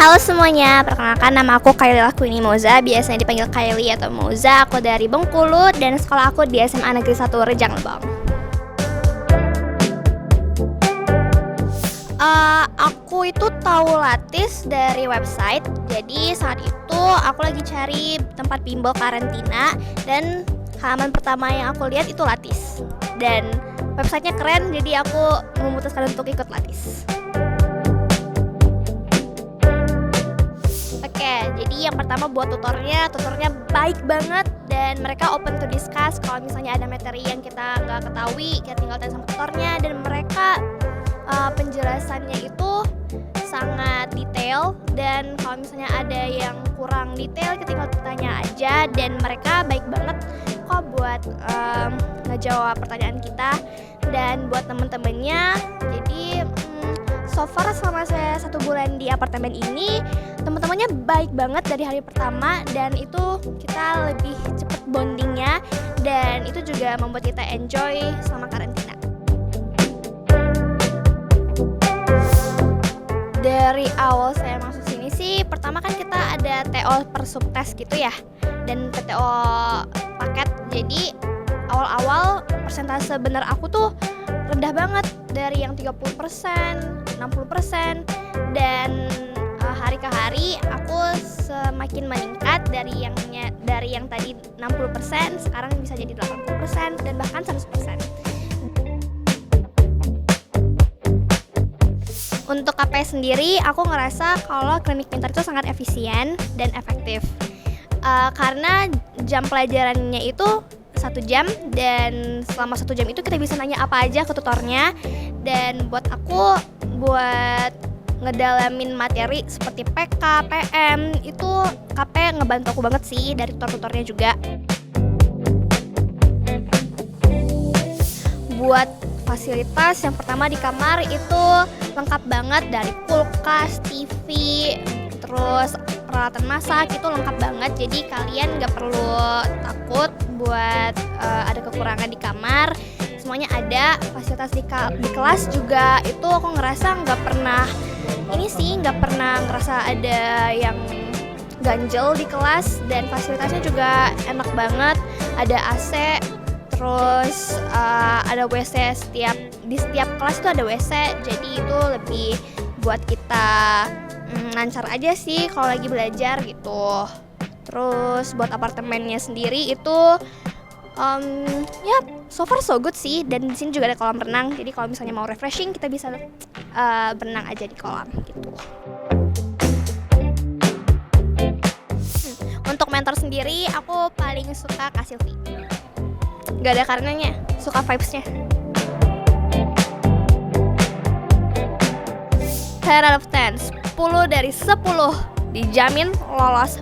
Halo semuanya, perkenalkan nama aku Kylie Lakuini Moza, biasanya dipanggil Kylie atau Moza. Aku dari Bengkulu dan sekolah aku di SMA Negeri 1 Rejang Lebong. Aku itu tahu Latis dari website. Jadi saat itu aku lagi cari tempat bimbel karantina dan halaman pertama yang aku lihat itu Latis. Dan websitenya keren, jadi aku memutuskan untuk ikut Latis. Jadi yang pertama buat tutornya baik banget dan mereka open to discuss. Kalau misalnya ada materi yang kita nggak ketahui, kita tinggal tanya sama tutornya, dan mereka penjelasannya itu sangat detail, dan kalau misalnya ada yang kurang detail kita tinggal tanya aja, dan mereka baik banget kok buat ngejawab pertanyaan kita dan buat temen-temennya. Jadi so far selama saya 1 bulan di apartemen ini, teman-temannya baik banget dari hari pertama, dan itu kita lebih cepet bondingnya, dan itu juga membuat kita enjoy selama karantina. Dari awal saya masuk sini sih, pertama kan kita ada TO per subtes gitu ya, dan PTO paket. Jadi awal-awal persentase bener aku tuh rendah banget, dari yang 30%, 60%, dan hari ke hari aku semakin meningkat dari yang tadi 60% sekarang bisa jadi 80% dan bahkan 100%. Untuk KP sendiri, aku ngerasa kalau Klinik Pintar itu sangat efisien dan efektif, karena jam pelajarannya itu 1 jam, dan selama 1 jam itu kita bisa nanya apa aja ke tutornya. Dan buat aku, buat ngedalamin materi seperti PK, PM, itu KP ngebantu aku banget sih, dari tutor-tutornya juga. Buat fasilitas, yang pertama di kamar itu lengkap banget, dari kulkas, TV, terus peralatan masak itu lengkap banget. Jadi kalian gak perlu takut buat ada kekurangan di kamar, semuanya ada. Fasilitas di kelas juga itu aku ngerasa nggak pernah ngerasa ada yang ganjel di kelas, dan fasilitasnya juga enak banget. Ada AC, terus ada WC di setiap kelas itu ada WC, jadi itu lebih buat kita lancar aja sih kalau lagi belajar gitu. Terus buat apartemennya sendiri itu ya so far so good sih, dan di sini juga ada kolam renang. Jadi kalau misalnya mau refreshing kita bisa berenang aja di kolam gitu. Untuk mentor sendiri aku paling suka Kak Silvi. Gak ada karenanya, suka vibes-nya. 10 out of 10, 10 dari 10 dijamin lolos